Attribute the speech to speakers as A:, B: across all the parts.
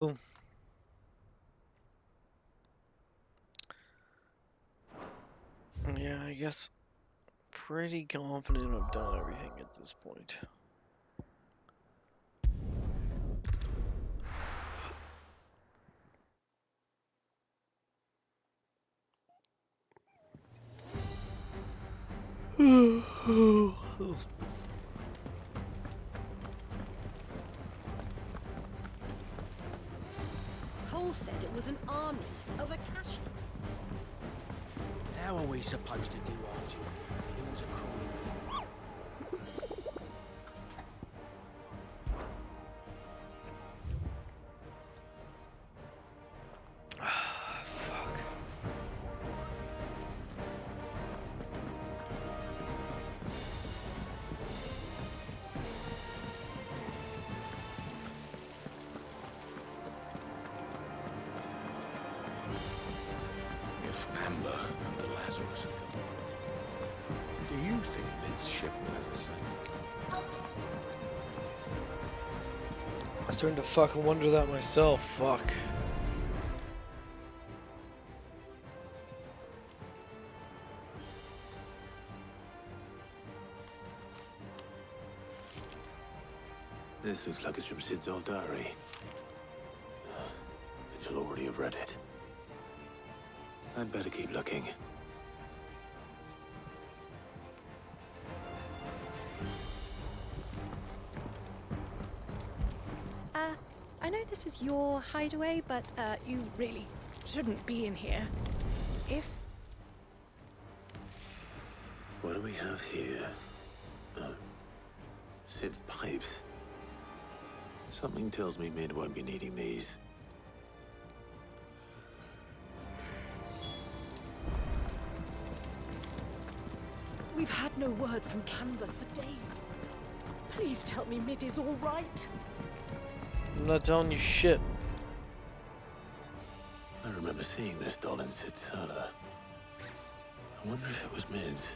A: Boom. Yeah, I guess pretty confident I've done everything at this point.
B: Cole said it was an army of Akashi.
C: How are we supposed to do our job? It was a crawling.
A: Fuck.
D: If Amber and the Lazarus had gone, do you think Mid's ship would have sailed?
A: I was starting to fucking wonder that myself. Fuck.
D: This looks like it's from Sid's old diary. But you'll already have read it. I'd better keep looking.
B: I know this is your hideaway, but you really shouldn't be in here. If...
D: What do we have here? Oh. Sid's pipes. Something tells me Mid won't be needing these.
B: We've had no word from Canva for days. Please tell me Mid is all right.
A: I'm not telling you shit.
D: I remember seeing this doll in Sid's cellar. I wonder if it was Mid's.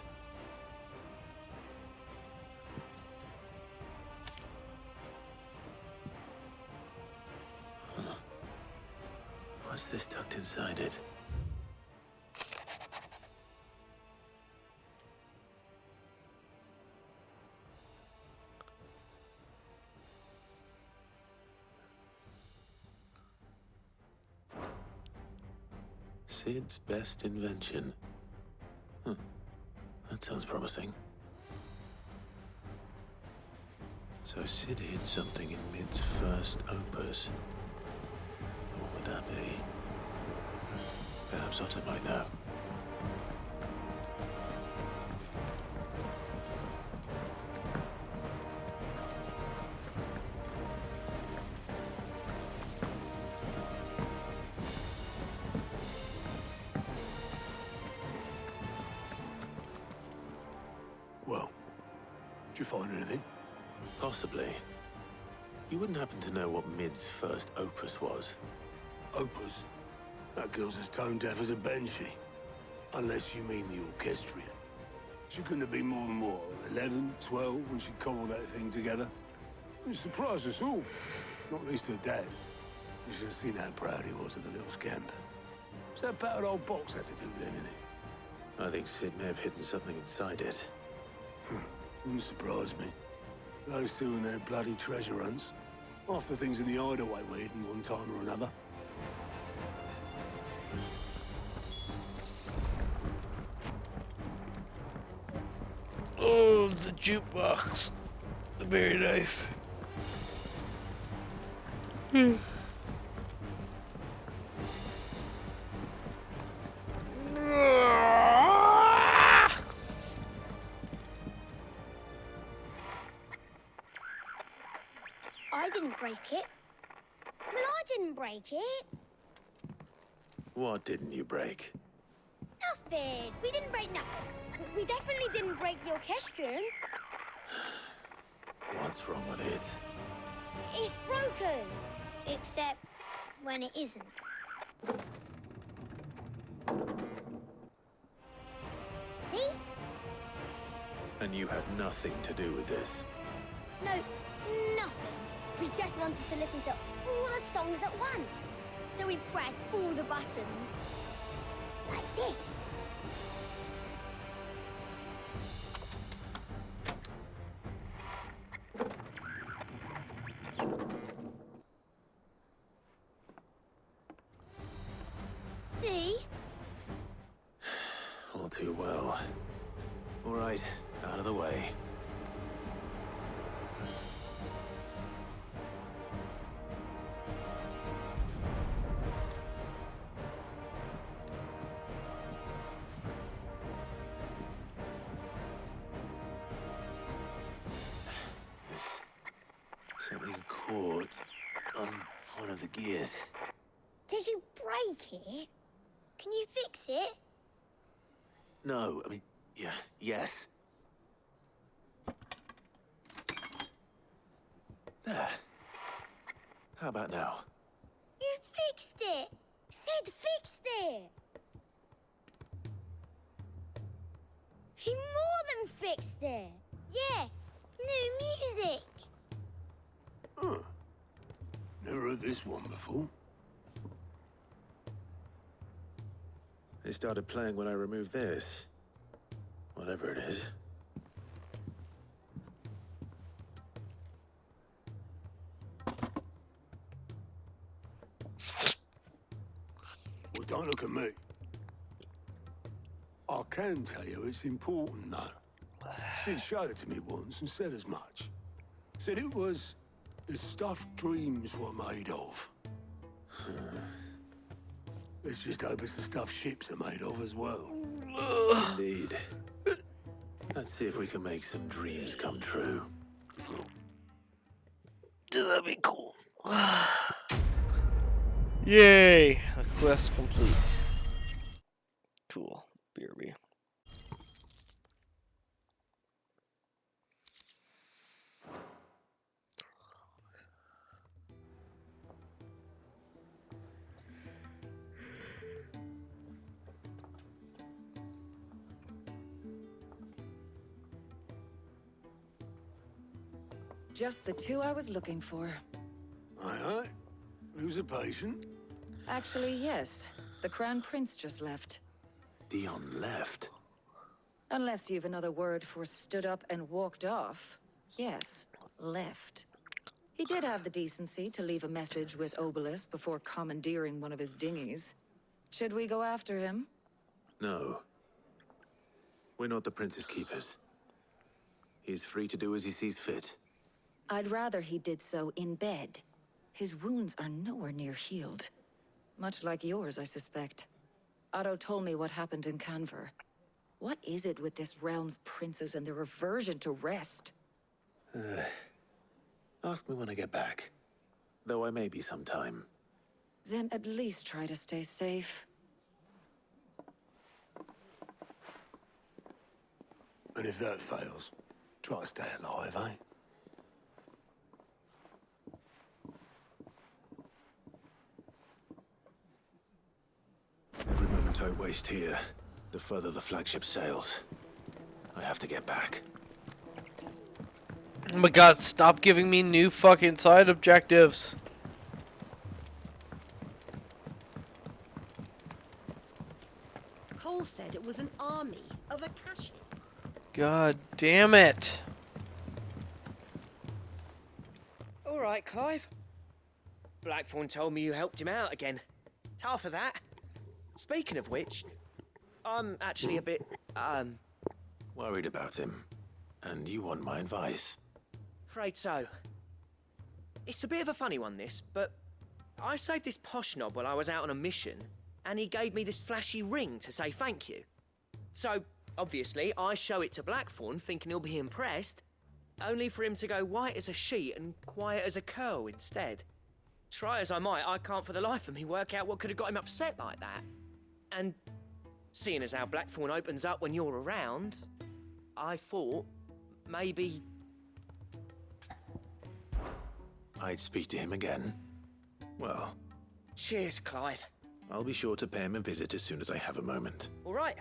D: Huh. What's this tucked inside it? Sid's best invention. That sounds promising. So Sid hid something in Mid's first opus. What would that be? Perhaps Otter might know.
E: Well, did you find anything?
D: Possibly. You wouldn't happen to know what Mid's first opus was?
E: Opus? That girl's as tone deaf as a banshee. Unless you mean the orchestrion. She couldn't have been more than, what, 11, 12 when she cobbled that thing together? It surprised us all. Not least her dad. You should have seen how proud he was of the little scamp. What's that battered old box have to do with anything?
D: I think Sid may have hidden something inside it.
E: Wouldn't surprise me. Those two and their bloody treasure hunts. Half the things in the hideaway were hidden one time or another.
A: Oh, the jukebox. Very nice.
F: I didn't break it. Well, I didn't break it.
D: What didn't you break?
F: Nothing. We didn't break nothing. We definitely didn't break the orchestrion.
D: What's wrong with it?
F: It's broken. Except when it isn't. See?
D: And you had nothing to do with this?
F: No, nothing. We just wanted to listen to all the songs at once. So we press all the buttons. Like this. See?
D: All too well. All right, out of the way. There's something caught on one of the gears.
F: Did you break it? Can you fix it?
D: No, I mean, yeah, yes. There. How about now?
F: You fixed it! Sid fixed it! He more than fixed it! Yeah, new music!
E: Huh. Never heard this one before.
D: They started playing when I removed this. Whatever it is.
E: Well, don't look at me. I can tell you it's important, though. Sid showed it to me once and said as much. Said it was the stuff dreams were made of. Let's just hope it's the stuff ships are made of as well.
D: Indeed. Let's see if we can make some dreams come true.
A: That'd be cool. Yay! A quest complete. Cool. BRB.
G: Just the two I was looking for.
E: Aye. Who's a patient?
G: Actually, yes. The Crown Prince just left.
D: Dion left.
G: Unless you've another word for stood up and walked off. Yes, left. He did have the decency to leave a message with Obelisk before commandeering one of his dinghies. Should we go after him?
D: No. We're not the Prince's keepers. He's free to do as he sees fit.
G: I'd rather he did so in bed. His wounds are nowhere near healed. Much like yours, I suspect. Otto told me what happened in Canver. What is it with this realm's princes and their aversion to rest?
D: Ask me when I get back. Though I may be sometime.
G: Then at least try to stay safe.
E: And if that fails, try to stay alive, eh?
D: Every moment I waste here, the further the flagship sails. I have to get back.
A: Oh my god, stop giving me new fucking side objectives.
H: Cole said it was an army of Akashi.
A: God damn it.
I: All right, Clive. Blackthorn told me you helped him out again. It's half of that. Speaking of which, I'm actually a bit,
D: Worried about him. And you want my advice?
I: afraid so. It's a bit of a funny one, this, but I saved this posh knob while I was out on a mission, and he gave me this flashy ring to say thank you. So, obviously, I show it to Blackthorn, thinking he'll be impressed, only for him to go white as a sheet and quiet as a curl instead. Try as I might, I can't for the life of me work out what could have got him upset like that. And seeing as how Blackthorn opens up when you're around, I thought maybe...
D: I'd speak to him again. Well,
I: Cheers, Clive.
D: I'll be sure to pay him a visit as soon as I have a moment.
I: All right,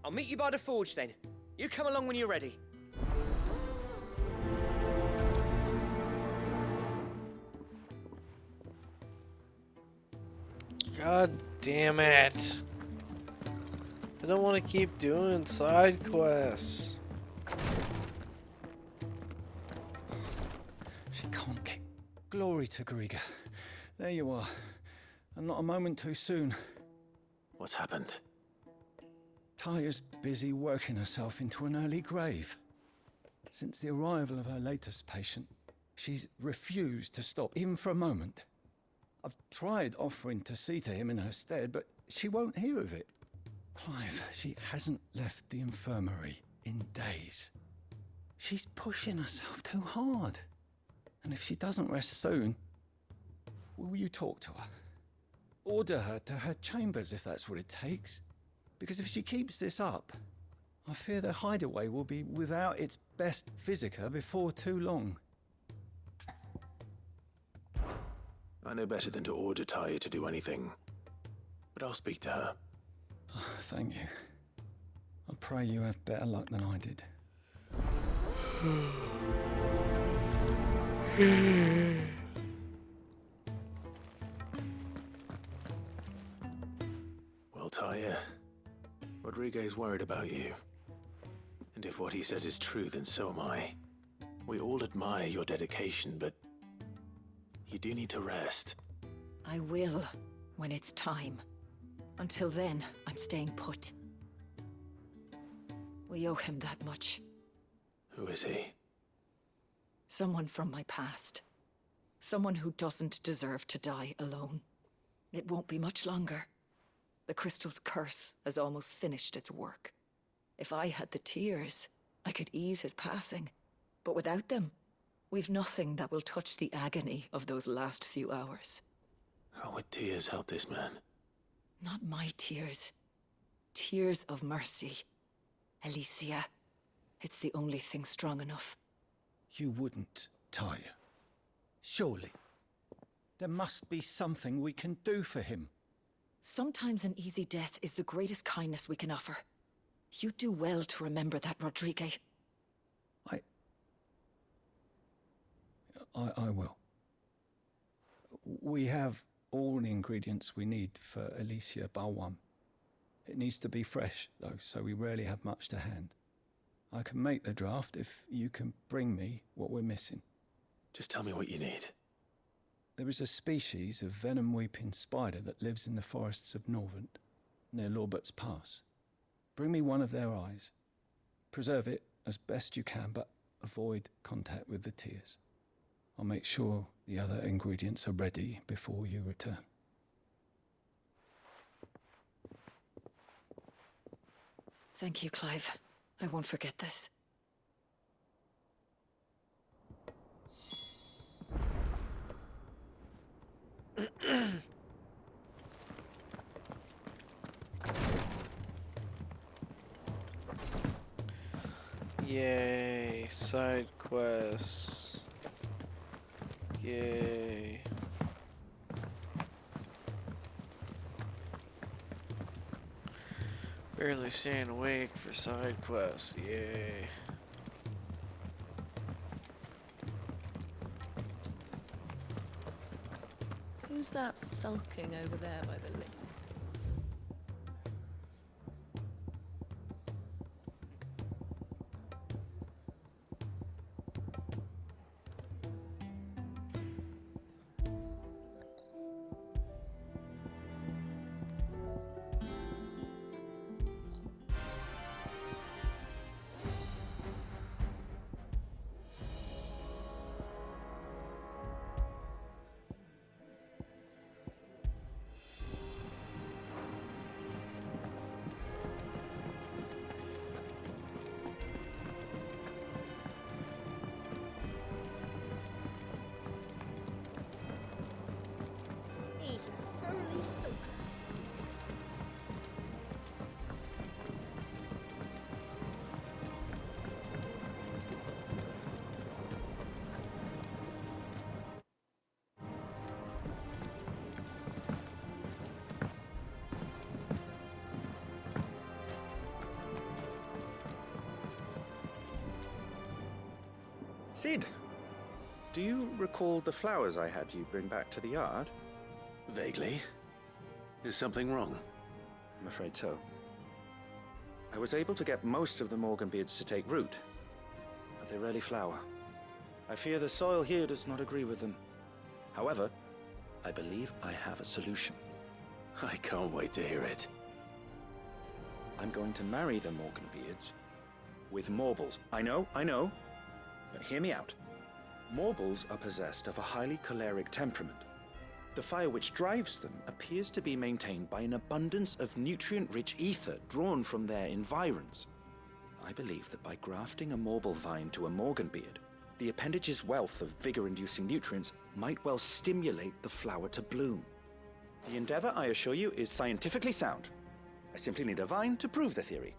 I: I'll meet you by the forge then. You come along when you're ready.
A: God damn it. I don't want to keep doing side quests.
J: She can't kick. Glory to Griga. There you are. And not a moment too soon.
D: What's happened?
J: Taya's busy working herself into an early grave. Since the arrival of her latest patient, she's refused to stop, even for a moment. I've tried offering to see to him in her stead, but she won't hear of it. Clive, she hasn't left the infirmary in days. She's pushing herself too hard. And if she doesn't rest soon, will you talk to her? Order her to her chambers if that's what it takes. Because if she keeps this up, I fear the hideaway will be without its best physica before too long.
D: I know better than to order Taya to do anything. But I'll speak to her.
J: Oh, thank you. I pray you have better luck than I did.
D: Well, Taya, Rodriguez worried about you. And if what he says is true, then so am I. We all admire your dedication, but you do need to rest.
G: I will, when it's time. Until then, I'm staying put. We owe him that much.
D: Who is he?
G: Someone from my past. Someone who doesn't deserve to die alone. It won't be much longer. The crystal's curse has almost finished its work. If I had the tears, I could ease his passing. But without them, we've nothing that will touch the agony of those last few hours.
D: How would tears help this man?
G: Not my tears. Tears of mercy. Alicia, it's the only thing strong enough.
J: You wouldn't, Taya. Surely. There must be something we can do for him.
G: Sometimes an easy death is the greatest kindness we can offer. You do well to remember that, Rodrigue.
J: I will. We have all the ingredients we need for Alicia Balwam. It needs to be fresh, though, so we rarely have much to hand. I can make the draft if you can bring me what we're missing.
D: Just tell me what you need.
J: There is a species of venom-weeping spider that lives in the forests of Norvent, near Lorbert's Pass. Bring me one of their eyes. Preserve it as best you can, but avoid contact with the tears. I'll make sure the other ingredients are ready before you return.
G: Thank you, Clive. I won't forget this.
A: Yay, side quests. Yay. Barely staying awake for side quests. Yay.
K: Who's that sulking over there by the lake?
H: He's a surly soaker.
L: Sid, do you recall the flowers I had you bring back to the yard?
D: Vaguely. Is something wrong?
L: I'm afraid so. I was able to get most of the Morganbeards to take root, but they rarely flower. I fear the soil here does not agree with them. However, I believe I have a solution.
D: I can't wait to hear it.
L: I'm going to marry the Morganbeards with Morbles. I know, but hear me out. Morbles are possessed of a highly choleric temperament. The fire which drives them appears to be maintained by an abundance of nutrient-rich ether drawn from their environs. I believe that by grafting a Morble vine to a Morganbeard, the appendage's wealth of vigor-inducing nutrients might well stimulate the flower to bloom. The endeavor, I assure you, is scientifically sound. I simply need a vine to prove the theory.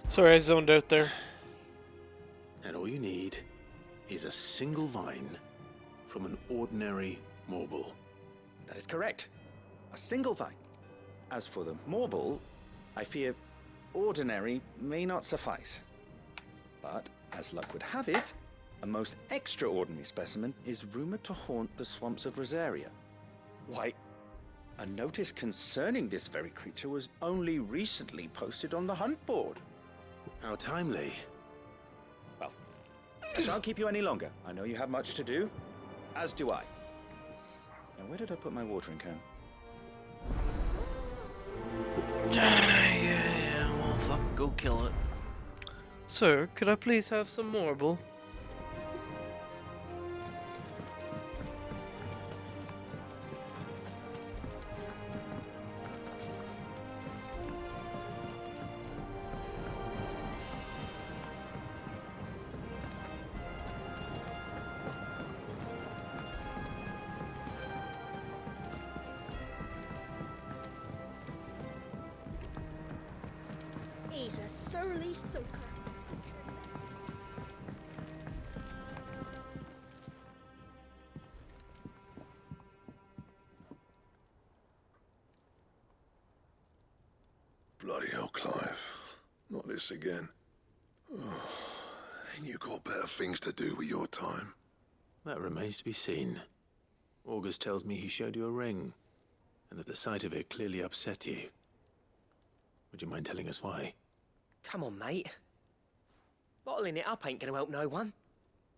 A: Sorry, I zoned out there.
D: And all you need is a single vine from an ordinary Morble.
L: That is correct. A single vine. As for the Morble, I fear ordinary may not suffice. But, as luck would have it, a most extraordinary specimen is rumored to haunt the swamps of Rosaria. Why, a notice concerning this very creature was only recently posted on the hunt board.
D: How timely.
L: Well, I shan't keep you any longer. I know you have much to do, as do I. Now, where did I put my watering can?
A: Yeah, well, fuck, go kill it. Sir, could I please have some marble?
H: He's a surly soaker.
E: Bloody hell, Clive. Not this again. Oh, ain't you got better things to do with your time?
D: That remains to be seen. August tells me he showed you a ring, and that the sight of it clearly upset you. Would you mind telling us why?
I: Come on, mate. Bottling it up ain't gonna help no one.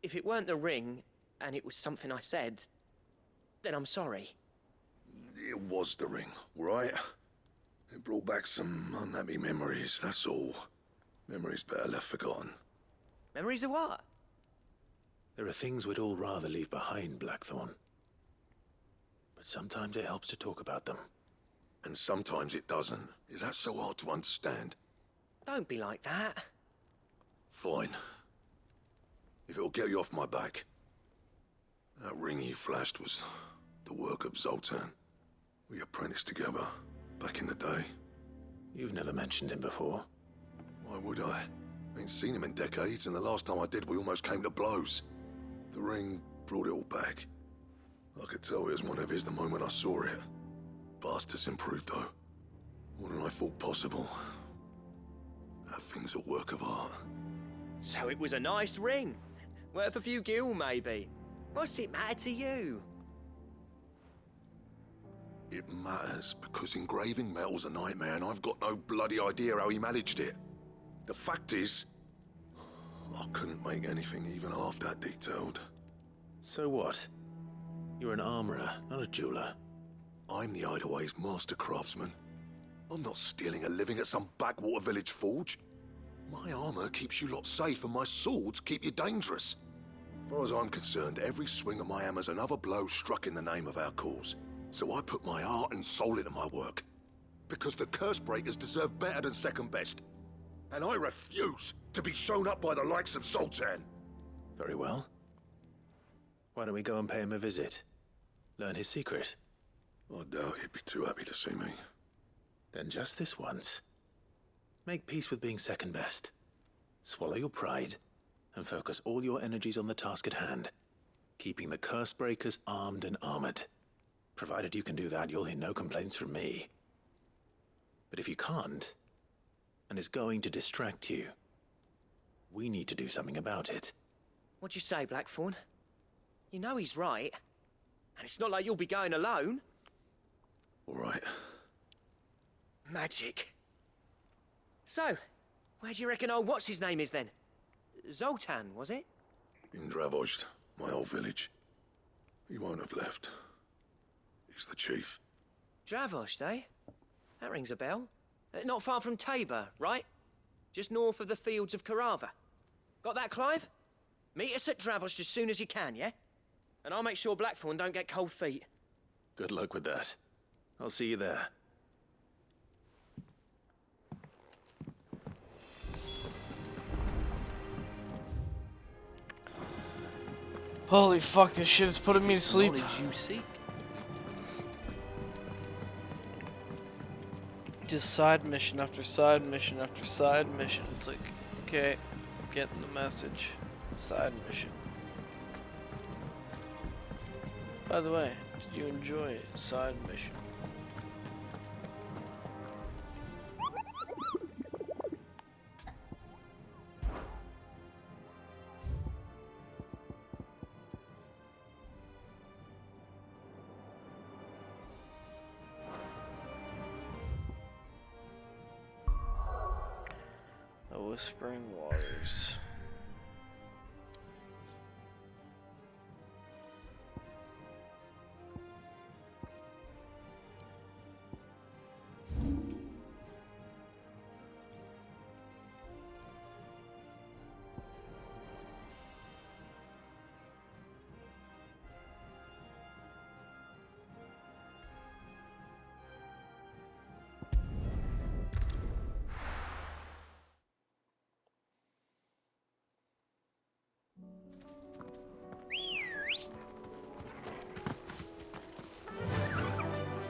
I: If it weren't the ring, and it was something I said, then I'm sorry.
E: It was the ring, right? It brought back some unhappy memories, that's all. Memories better left forgotten.
I: Memories of what?
D: There are things we'd all rather leave behind, Blackthorn. But sometimes it helps to talk about them.
E: And sometimes it doesn't. Is that so hard to understand?
I: Don't be like that.
E: Fine. If it'll get you off my back. That ring you flashed was the work of Zoltan. We apprenticed together, back in the day.
D: You've never mentioned him before.
E: Why would I? Ain't seen him in decades, and the last time I did, we almost came to blows. The ring brought it all back. I could tell it was one of his the moment I saw it. Vast has improved, though. More than I thought possible. That thing's a work of art.
I: So it was a nice ring. Worth a few gil, maybe. What's it matter to you?
E: It matters because engraving metal's a nightmare, and I've got no bloody idea how he managed it. The fact is, I couldn't make anything even half that detailed.
D: So what? You're an armorer, not a jeweler.
E: I'm the Hideaway's master craftsman. I'm not stealing a living at some backwater village forge. My armor keeps you lot safe, and my swords keep you dangerous. As far as I'm concerned, every swing of my hammer's another blow struck in the name of our cause. So I put my heart and soul into my work. Because the curse breakers deserve better than second best. And I refuse to be shown up by the likes of Zoltan.
D: Very well. Why don't we go and pay him a visit? Learn his secret?
M: I doubt he'd be too happy to see me.
D: Then just this once. Make peace with being second best. Swallow your pride, and focus all your energies on the task at hand, keeping the curse breakers armed and armored. Provided you can do that, you'll hear no complaints from me. But if you can't, and it's going to distract you, we need to do something about it.
I: What'd you say, Blackthorn? You know he's right. And it's not like you'll be going alone.
M: All right.
I: Magic. So, where do you reckon old what's-his-name is then? Zoltan, was it?
M: In Dravozd, my old village. He won't have left. He's the chief.
I: Dravozd, eh? That rings a bell. Not far from Tabor, right? Just north of the fields of Carava. Got that, Clive? Meet us at Dravozd as soon as you can, yeah? And I'll make sure Blackthorn don't get cold feet.
D: Good luck with that. I'll see you there.
A: Holy fuck, this shit is putting me to sleep.
C: Knowledge you seek.
A: Just side mission after side mission after side mission. It's like, okay, I'm getting the message. Side mission. By the way, did you enjoy side mission? The Whispering Waters.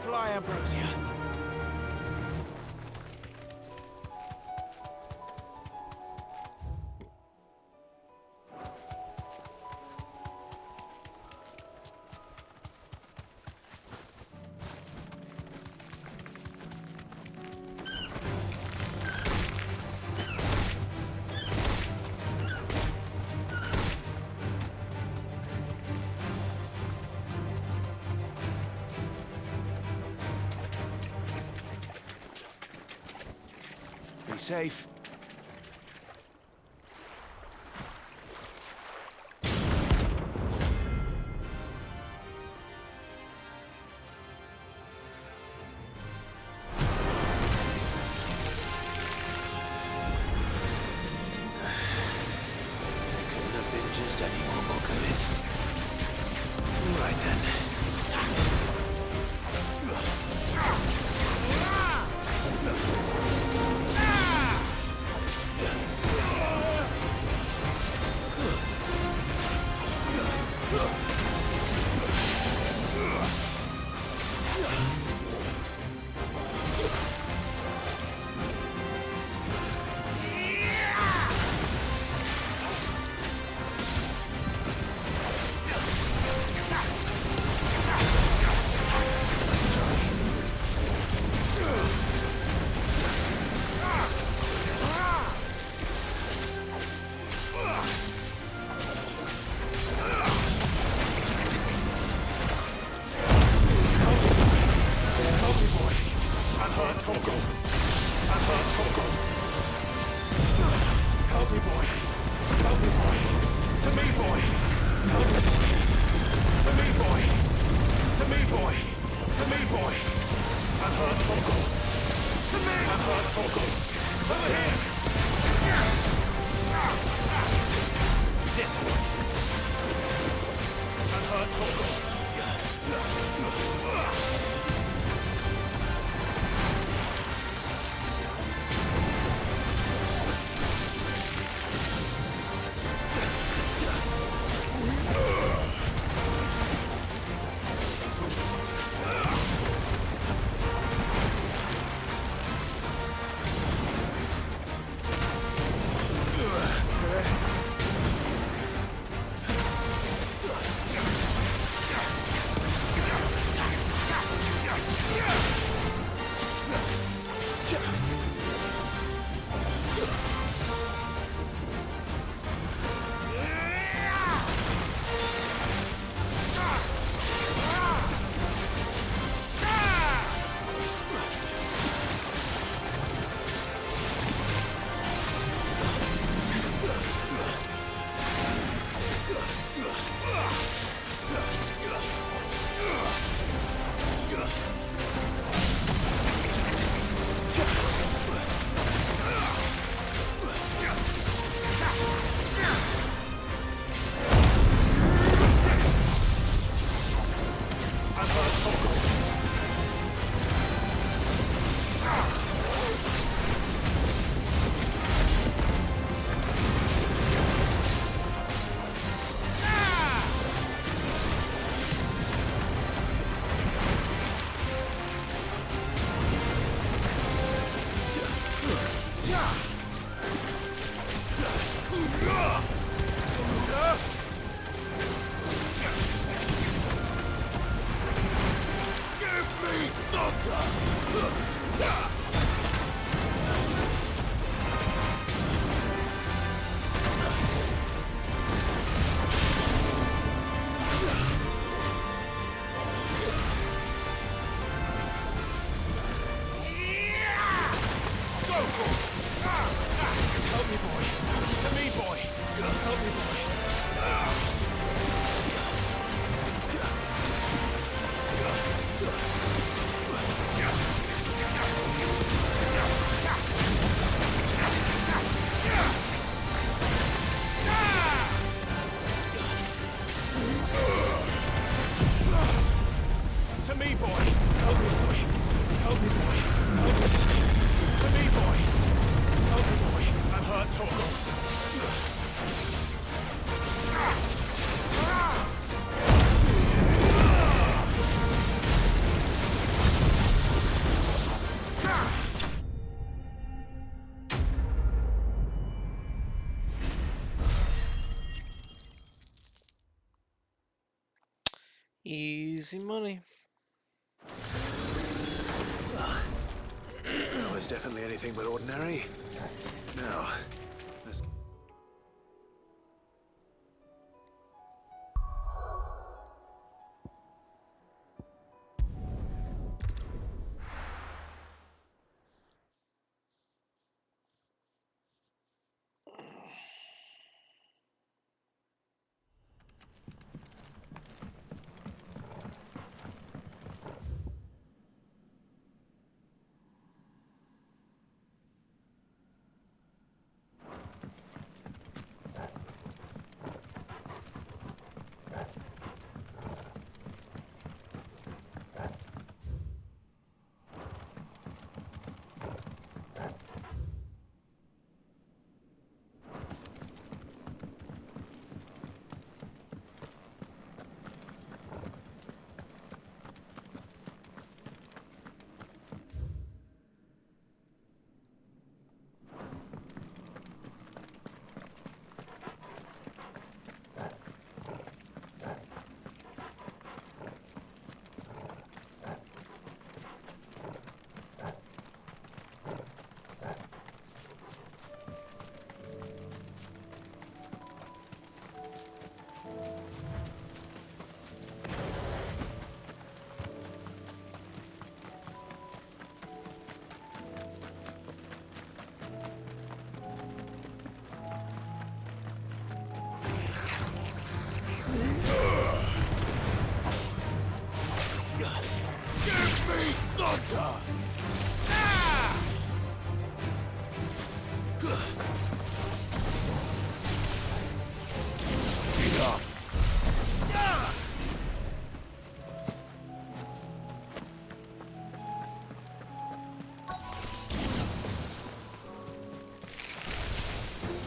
D: Fly, Ambrosia. Be safe. Couldn't have been just any more could it? Right then.
A: Easy money.
D: That was definitely anything but ordinary. Now, let's...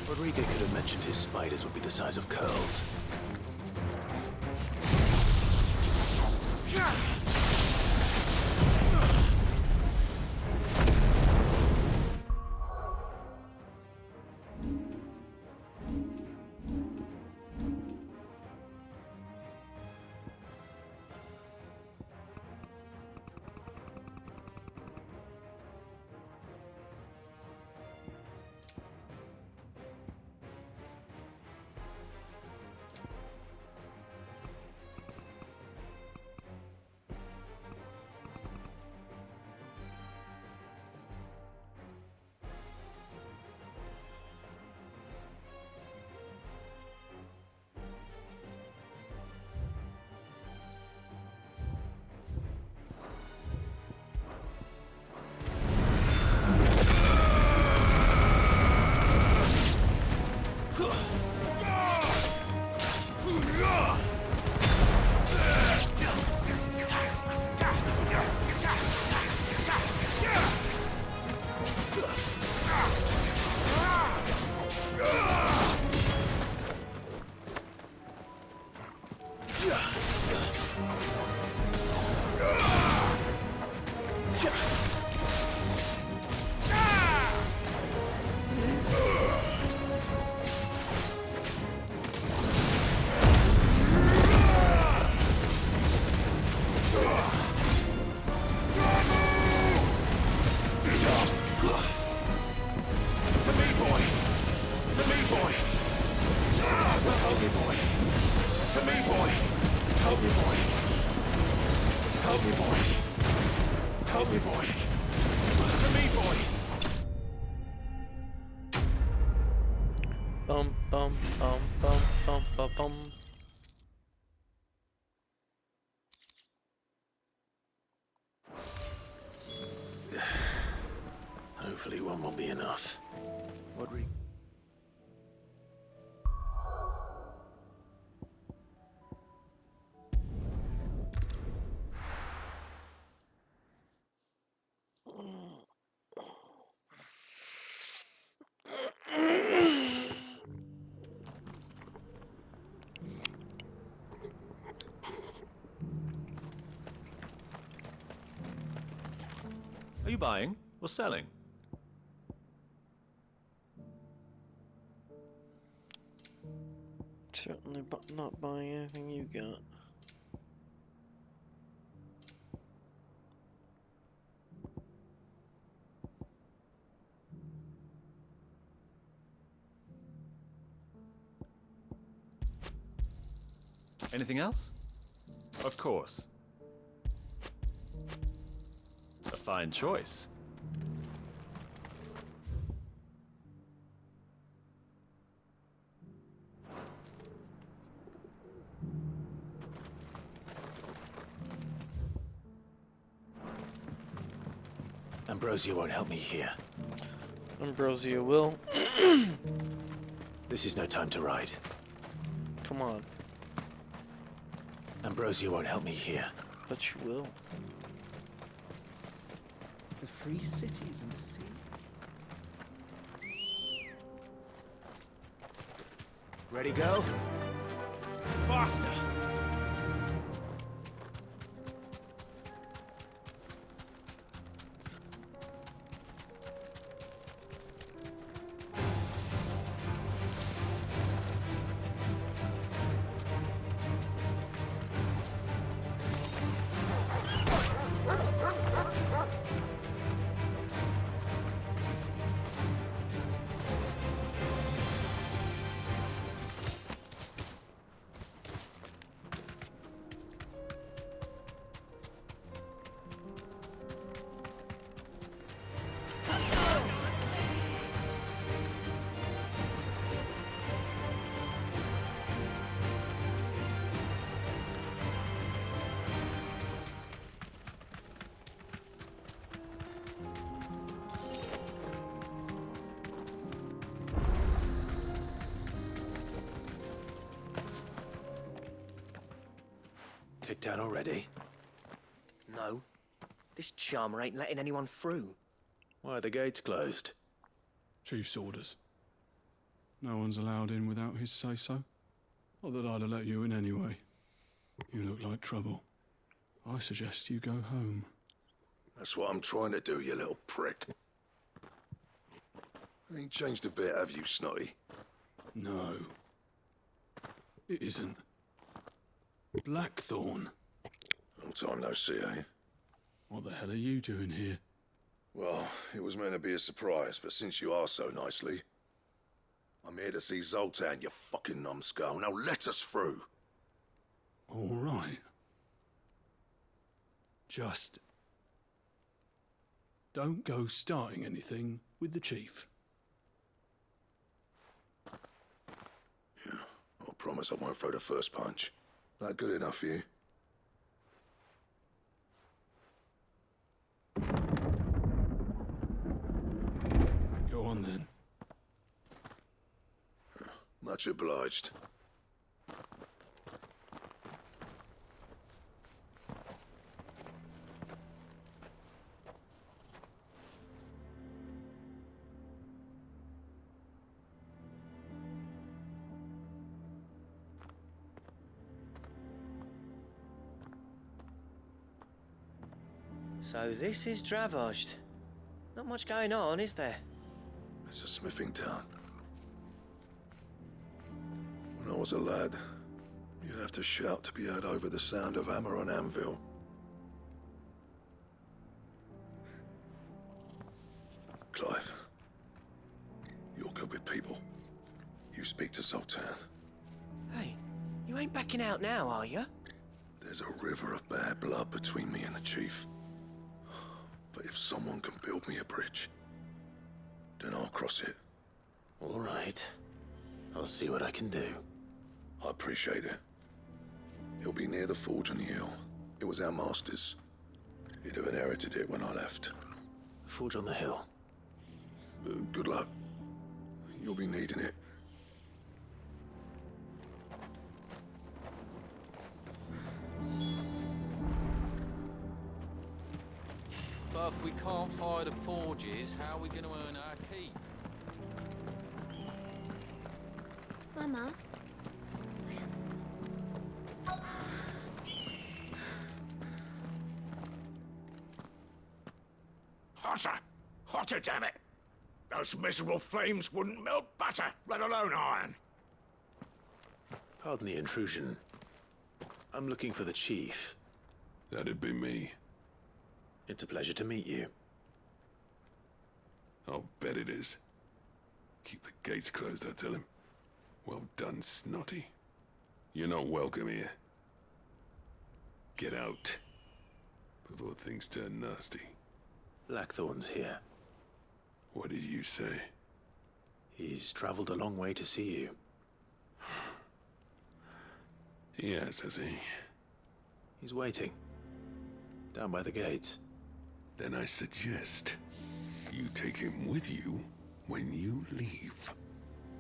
D: Rodrigo could have mentioned his spiders would be the size of curls.
A: Bum bum bum bum bum bum bum.
D: Hopefully one will be enough. Rodrigo.
N: Are you buying or selling?
A: Certainly not buying anything you got.
N: Anything else? Of course. A fine choice.
D: Ambrosia won't help me here.
A: Ambrosia will.
D: This is no time to ride.
A: Come on.
D: Ambrosia won't help me here.
A: But you will.
C: The free cities and the sea.
D: Ready, go? Faster! Kicked down already?
I: No. This charmer ain't letting anyone through.
D: Why are the gates closed?
E: Chief's orders. No one's allowed in without his say-so. Not that I'd have let you in anyway. You look like trouble. I suggest you go home.
M: That's what I'm trying to do, you little prick. Ain't changed a bit, have you, Snotty?
E: No. It isn't. Blackthorn.
M: Long time no see, eh?
E: What the hell are you doing here?
M: Well, it was meant to be a surprise, but since you are so nicely, I'm here to see Zoltan, you fucking numbskull. Now let us through.
E: All right. Just don't go starting anything with the chief.
M: Yeah, I promise I won't throw the first punch. That good enough for you?
E: Go on then.
M: Much obliged.
I: So this is Dravoged. Not much going on, is there?
M: It's a smithing town. When I was a lad, you'd have to shout to be heard over the sound of hammer on anvil. Clive, you're good with people. You speak to Zoltan.
I: Hey, you ain't backing out now, are you?
M: There's a river of bad blood between me and the chief. But if someone can build me a bridge, then I'll cross it.
D: All right. I'll see what I can do.
M: I appreciate it. He'll be near the forge on the hill. It was our master's. He'd have inherited it when I left.
D: The forge on the hill?
M: Good luck. You'll be needing it.
C: But if we can't fire the forges, how are we going to earn our keep?
F: Mama?
O: Hotter! Hotter, damn it! Those miserable flames wouldn't melt butter, let alone iron.
D: Pardon the intrusion. I'm looking for the chief.
E: That'd be me.
D: It's a pleasure to meet you.
E: I'll bet it is. Keep the gates closed, I tell him. Well done, Snotty. You're not welcome here. Get out. Before things turn nasty.
D: Blackthorn's here.
E: What did you say?
D: He's traveled a long way to see you.
E: Yes, has he?
D: He's waiting. Down by the gates.
E: Then I suggest you take him with you when you leave.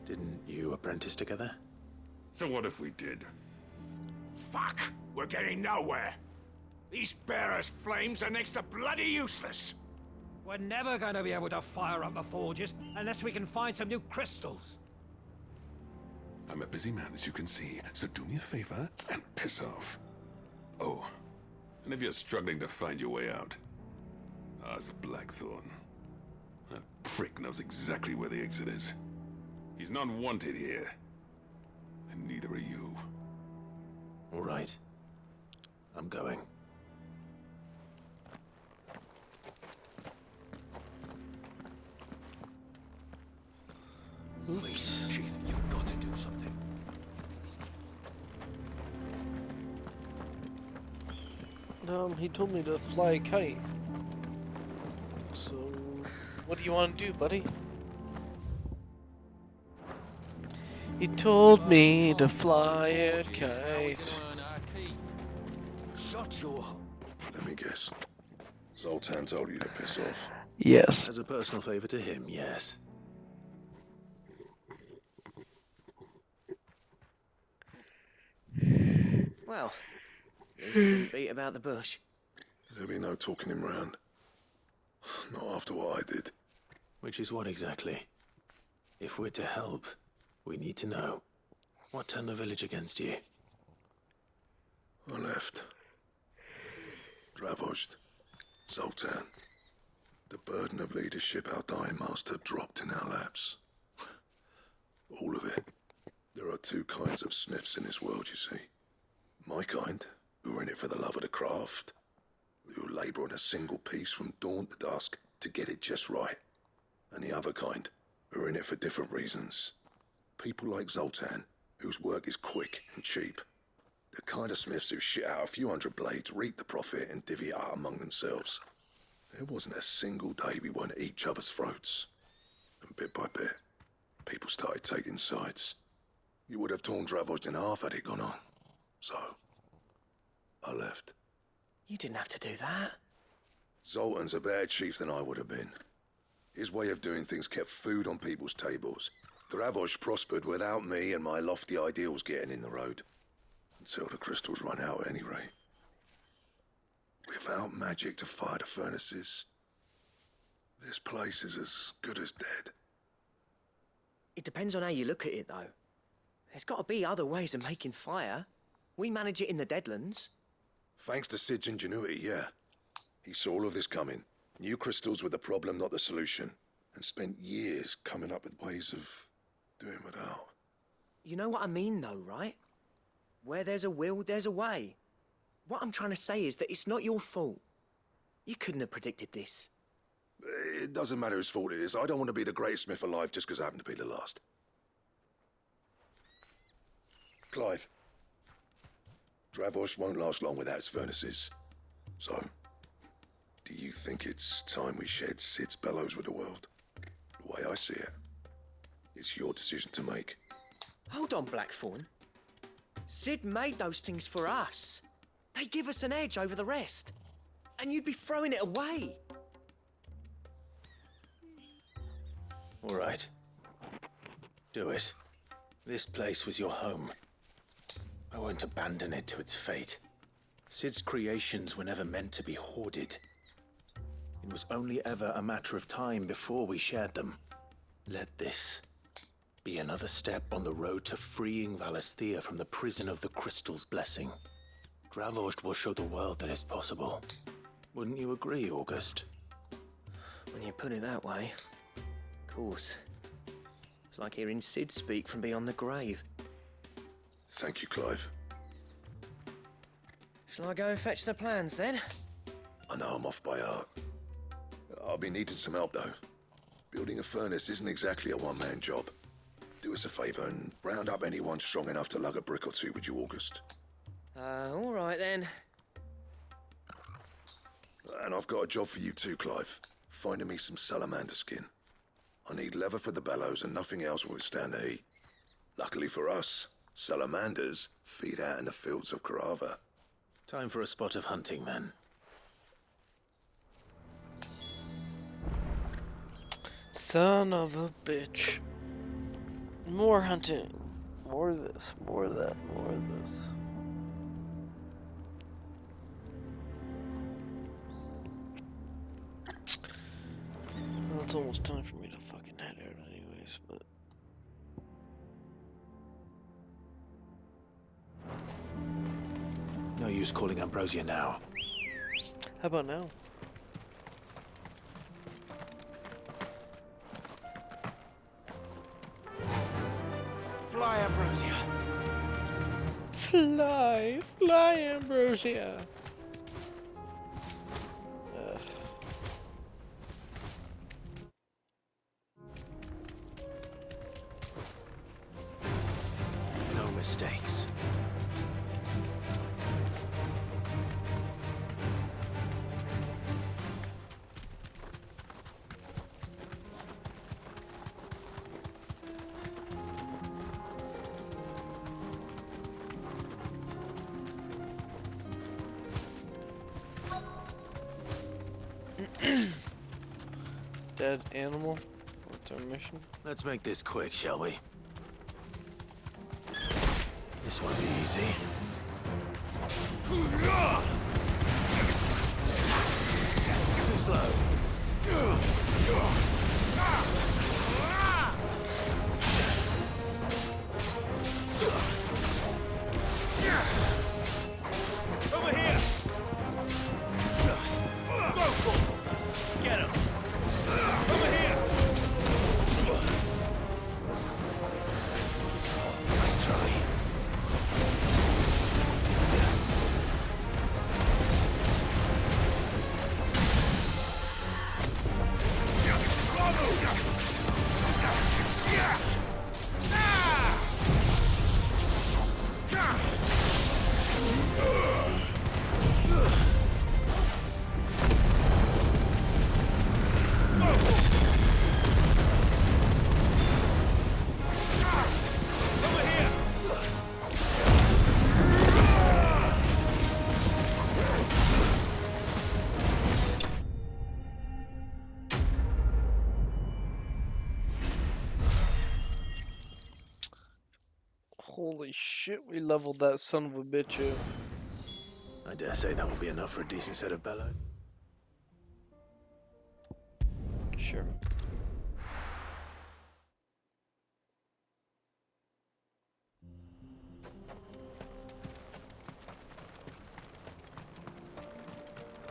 D: Didn't you apprentice together?
E: So what if we did?
O: Fuck! We're getting nowhere. These bearers' flames are next to bloody useless.
P: We're never going to be able to fire up the forges unless we can find some new crystals.
E: I'm a busy man, as you can see, so do me a favor and piss off. Oh, and if you're struggling to find your way out, ask Blackthorn. That prick knows exactly where the exit is. He's not wanted here. And neither are you.
D: All right. I'm going.
P: Please, Chief, you've got to do something.
A: He told me to fly a kite. So, what do you want to do, buddy? He told me to fly a kite.
P: Shut your...
M: Let me guess. Zoltan told you to piss off.
A: Yes.
D: As a personal favor to him, yes.
I: Well, at least he didn't beat about the bush.
M: There'll be no talking him round. Not after what I did.
D: Which is what exactly? If we're to help, we need to know. What turned the village against you?
M: I left. Dravost. Zoltan. The burden of leadership our dying master dropped in our laps. All of it. There are two kinds of smiths in this world, you see. My kind, who are in it for the love of the craft, who labour on a single piece from dawn to dusk to get it just right. And the other kind, who are in it for different reasons. People like Zoltan, whose work is quick and cheap. The kind of smiths who shit out a few hundred blades, reap the profit, and divvy it out among themselves. There wasn't a single day we weren't at each other's throats. And bit by bit, people started taking sides. You would have torn Dravost in half had it gone on. So, I left.
I: You didn't have to do that.
M: Zoltan's a better chief than I would have been. His way of doing things kept food on people's tables. Dravost prospered without me and my lofty ideals getting in the road. Until the crystals run out at any rate. Without magic to fire the furnaces, this place is as good as dead.
I: It depends on how you look at it, though. There's got to be other ways of making fire. We manage it in the Deadlands.
M: Thanks to Sid's ingenuity, yeah. He saw all of this coming. Knew crystals were the problem, not the solution. And spent years coming up with ways of doing without.
I: You know what I mean, though, right? Where there's a will, there's a way. What I'm trying to say is that it's not your fault. You couldn't have predicted this.
M: It doesn't matter whose fault it is. I don't want to be the greatest smith alive just because I happen to be the last. Clive. Dravost won't last long without its furnaces. So, do you think it's time we shared Sid's bellows with the world? The way I see it, it's your decision to make.
I: Hold on, Blackthorn. Sid made those things for us. They give us an edge over the rest. And you'd be throwing it away.
D: All right. Do it. This place was your home. I won't abandon it to its fate. Sid's creations were never meant to be hoarded. It was only ever a matter of time before we shared them. Let this be another step on the road to freeing Valisthea from the prison of the Crystal's blessing. Dravost will show the world that it's possible. Wouldn't you agree, August?
I: When you put it that way, of course. It's like hearing Sid speak from beyond the grave.
M: Thank you, Clive.
I: Shall I go and fetch the plans, then?
M: I know I'm off by heart. I'll be needing some help, though. Building a furnace isn't exactly a one-man job. Do us a favour and round up anyone strong enough to lug a brick or two with you, August.
I: All right, then.
M: And I've got a job for you too, Clive. Finding me some salamander skin. I need leather for the bellows and nothing else will withstand the heat. Luckily for us, salamanders feed out in the fields of Carava.
D: Time for a spot of hunting, then.
A: Son of a bitch. More hunting. More of this, more of that, more of this. Well, it's almost time for me to fucking head out anyways, but...
D: No use calling Ambrosia now.
A: How about now?
D: Fly, Ambrosia!
A: Fly, fly, Ambrosia!
D: No mistakes.
A: Dead animal? What's our mission?
D: Let's make this quick, shall we? This won't be easy. Too slow.
O: Over here! Get him! Over here!
D: Nice try.
A: Holy shit, we leveled that son of a bitch up.
D: I dare say that will be enough for a decent set of bellows.
A: Sure.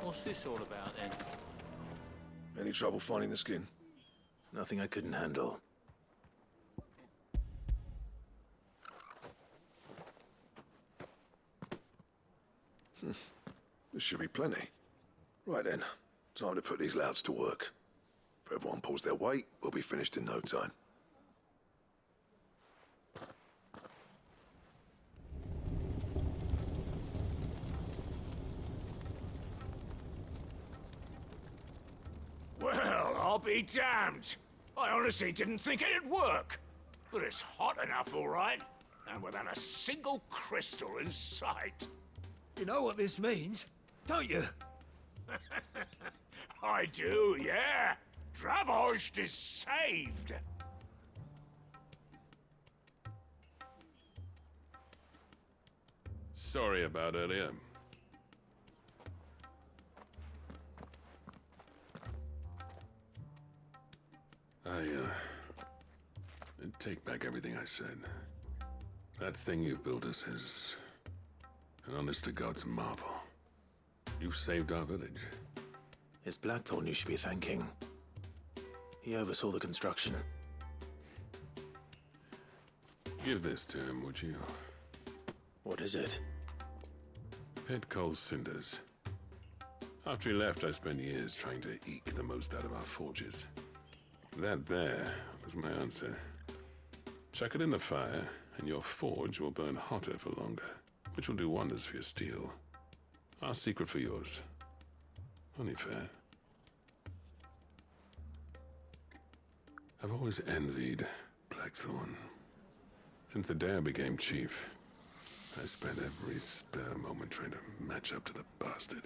C: What's this all about then?
M: Any trouble finding the skin?
D: Nothing I couldn't handle.
M: There should be plenty. Right then, time to put these louds to work. If everyone pulls their weight, we'll be finished in no time.
O: Well, I'll be damned. I honestly didn't think it'd work. But it's hot enough, all right. And without a single crystal in sight.
P: You know what this means, don't you?
O: I do, yeah. Dravost is saved.
Q: Sorry about earlier. I take back everything I said. That thing you built us is an honest-to-God's marvel. You've saved our village.
D: It's Blackthorn you should be thanking. He oversaw the construction.
Q: Give this to him, would you?
D: What is it?
Q: Pit coal cinders. After he left, I spent years trying to eke the most out of our forges. That there was my answer. Chuck it in the fire, and your forge will burn hotter for longer, which will do wonders for your steel. Our secret for yours. Only fair. I've always envied Blackthorn. Since the day I became chief, I spent every spare moment trying to match up to the bastard.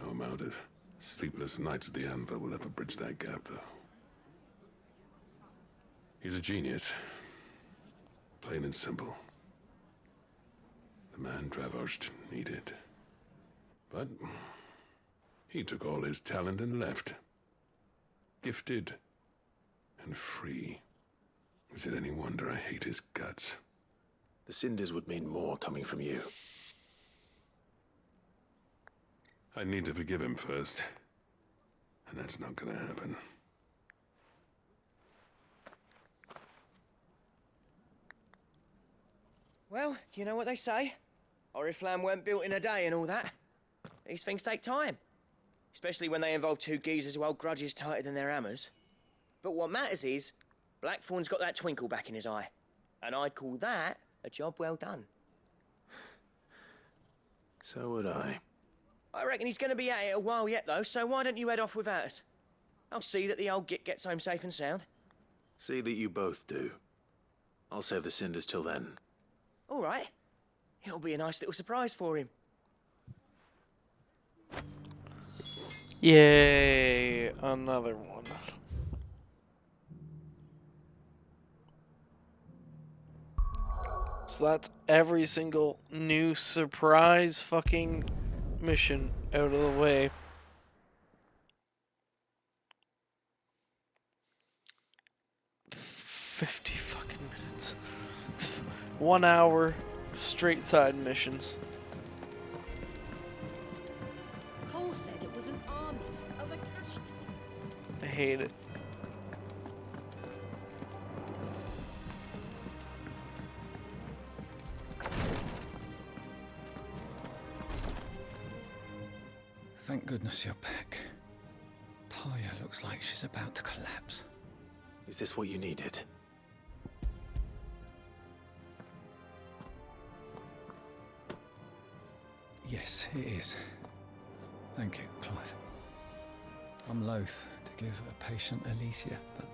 Q: No amount of sleepless nights at the Anvil will ever bridge that gap, though. He's a genius. Plain and simple. The man Dravosht needed. But he took all his talent and left. Gifted and free. Is it any wonder I hate his guts?
D: The cinders would mean more coming from you.
Q: I need to forgive him first. And that's not gonna happen.
I: Well, you know what they say. Oriflamme weren't built in a day and all that. These things take time. Especially when they involve two geezers who hold grudges tighter than their hammers. But what matters is, Blackthorn's got that twinkle back in his eye. And I'd call that a job well done.
D: So would I.
I: I reckon he's going to be at it a while yet, though, so why don't you head off without us? I'll see that the old git gets home safe and sound.
D: See that you both do. I'll save the cinders till then.
I: All right. It'll be a nice little surprise for him.
A: Yay, another one. So that's every single new surprise fucking mission out of the way. $50 fucking minutes. 1 hour straight side missions.
H: Cole said it was an army of Akashi.
A: I hate it.
J: Thank goodness you're back. Talia looks like she's about to collapse.
D: Is this what you needed?
J: Yes, it is. Thank you, Clive. I'm loath to give a patient Alicia, but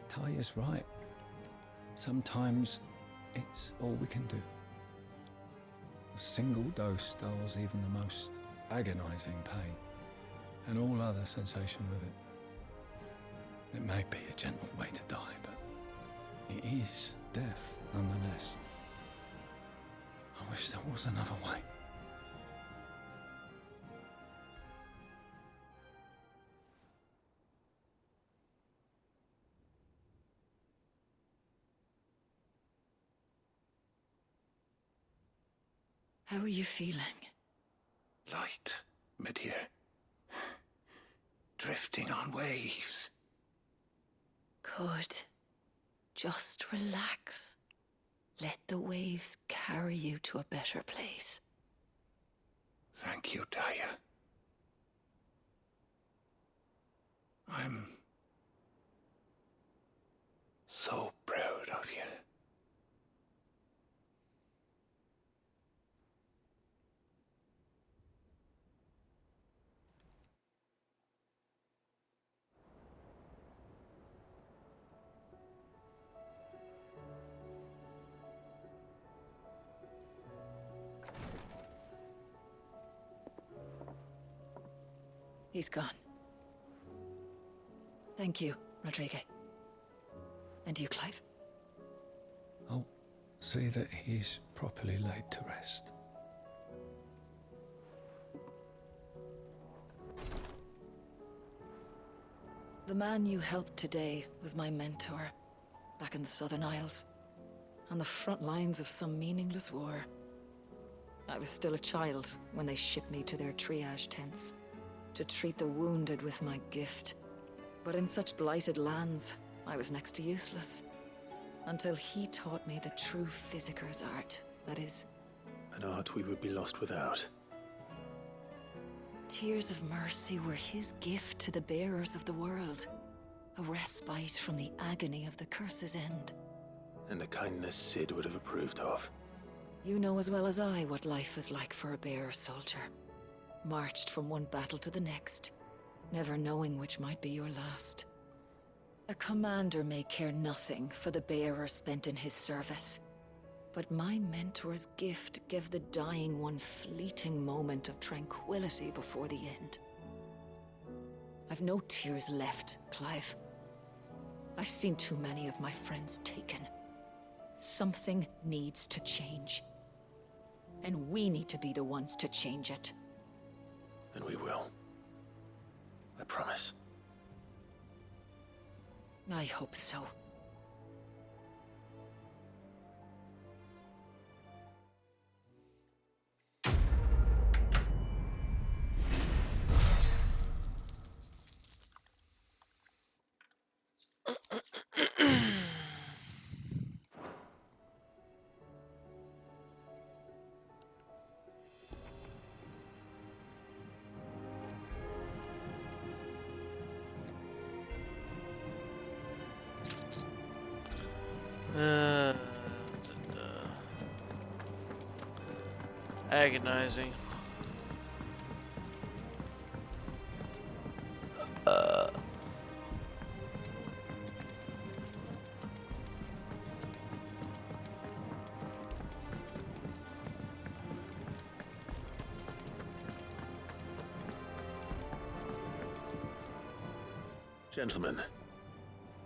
J: Talia's right. Sometimes it's all we can do. A single dose dulls even the most agonizing pain, and all other sensation with it. It may be a gentle way to die, but it is death nonetheless. I wish there was another way.
G: How are you feeling?
E: Light, mid-here. Drifting on waves.
G: Good. Just relax. Let the waves carry you to a better place.
E: Thank you, Daya. I'm so proud of you.
G: He's gone. Thank you, Rodrigue. And you, Clive?
J: I'll see that he's properly laid to rest.
G: The man you helped today was my mentor, back in the Southern Isles, on the front lines of some meaningless war. I was still a child when they shipped me to their triage tents, to treat the wounded with my gift. But in such blighted lands, I was next to useless. Until he taught me the true physicker's art, that is...
D: An art we would be lost without.
G: Tears of mercy were his gift to the bearers of the world. A respite from the agony of the curse's end.
D: And a kindness Sid would have approved of.
G: You know as well as I what life is like for a bearer soldier. marched from one battle to the next, never knowing which might be your last. A commander may care nothing for the bearer spent in his service, but my mentor's gift gave the dying one fleeting moment of tranquility before the end. I've no tears left, Clive. I've seen too many of my friends taken. Something needs to change. And we need to be the ones to change it.
D: And we will. I promise.
G: I hope so.
A: Agonizing.
D: Gentlemen,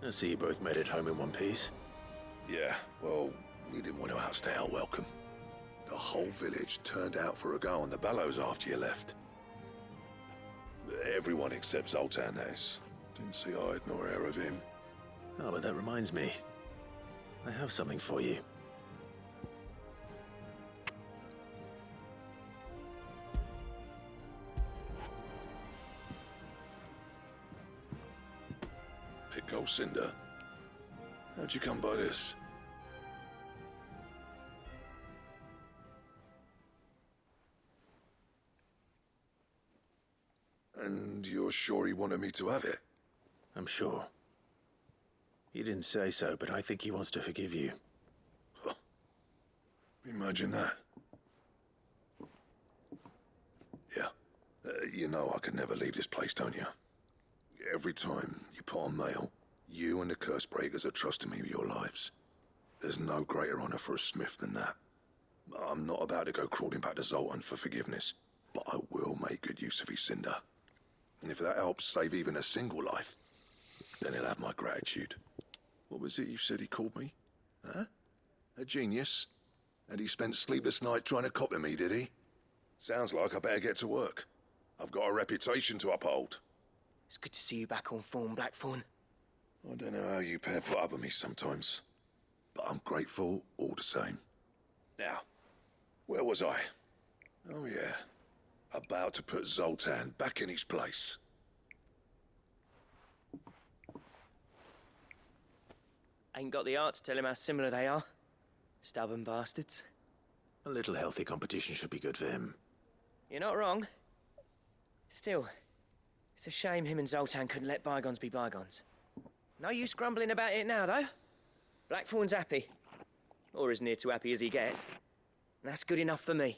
D: I see you both made it home in one piece.
M: Yeah, well, we didn't want to outstay our welcome. The whole village turned out for a go on the bellows after you left. Everyone except Zoltan, that is. Didn't see hide nor hair of him.
D: Oh, but that reminds me. I have something for you.
M: Pick Cinder. How'd you come by this? And you're sure he wanted me to have it?
D: I'm sure. He didn't say so, but I think he wants to forgive you.
M: Huh. Imagine that. Yeah. You know I could never leave this place, don't you? Every time you put on mail, you and the curse breakers are trusting me with your lives. There's no greater honor for a smith than that. I'm not about to go crawling back to Zoltan for forgiveness, but I will make good use of his cinder. And if that helps save even a single life, then he'll have my gratitude. What was it you said he called me? Huh? A genius? And he spent sleepless night trying to copy me, did he? Sounds like I better get to work. I've got a reputation to uphold.
I: It's good to see you back on form, Blackthorn.
M: I don't know how you pair put up with me sometimes, but I'm grateful all the same. Now, where was I? Oh yeah, about to put Zoltan back in his place.
I: Ain't got the art to tell him how similar they are. Stubborn bastards.
D: A little healthy competition should be good for him.
I: You're not wrong. Still, it's a shame him and Zoltan couldn't let bygones be bygones. No use grumbling about it now, though. Blackthorn's happy. Or as near to happy as he gets. And that's good enough for me.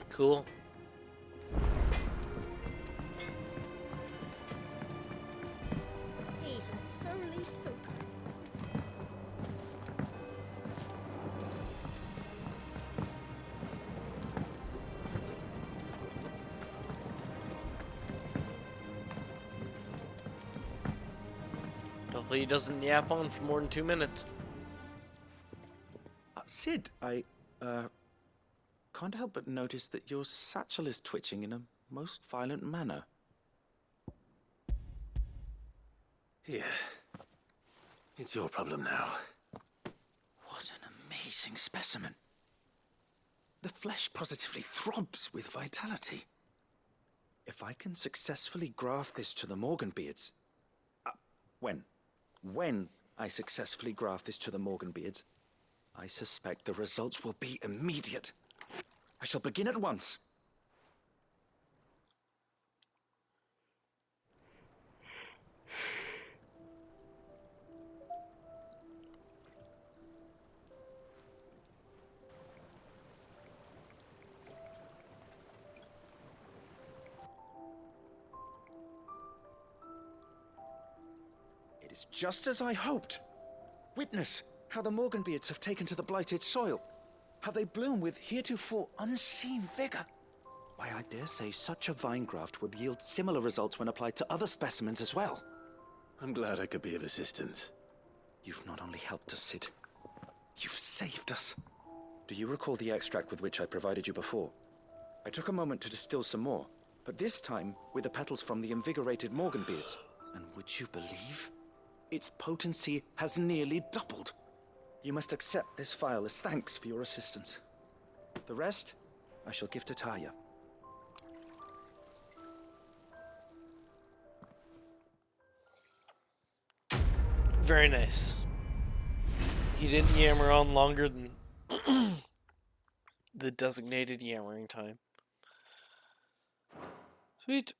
A: Cool.
H: He's a surly soaker.
A: Hopefully he doesn't yap on for more than 2 minutes.
L: Sid, I can't help but notice that your satchel is twitching in a most violent manner.
D: Here. It's your problem now.
L: What an amazing specimen. The flesh positively throbs with vitality. If I can successfully graft this to the Morganbeards... when I successfully graft this to the Morganbeards, I suspect the results will be immediate. I shall begin at once. It is just as I hoped. Witness how the Morganbeards have taken to the blighted soil. How they bloom with heretofore unseen vigor. Why, I dare say such a vine graft would yield similar results when applied to other specimens as well.
D: I'm glad I could be of assistance.
L: You've not only helped us, Sid, you've saved us. Do you recall the extract with which I provided you before? I took a moment to distill some more, but this time with the petals from the invigorated Morganbeards. And would you believe? Its potency has nearly doubled. You must accept this vial as thanks for your assistance. The rest, I shall give to Taya.
A: Very nice. He didn't yammer on longer than the designated yammering time. Sweet.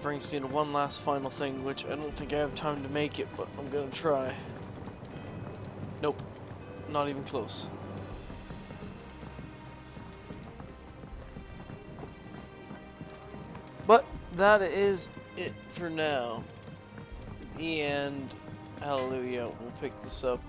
A: Brings me to one last final thing, which I don't think I have time to make it, but I'm gonna try. Nope. Not even close. But that is it for now. The end. Hallelujah. We'll pick this up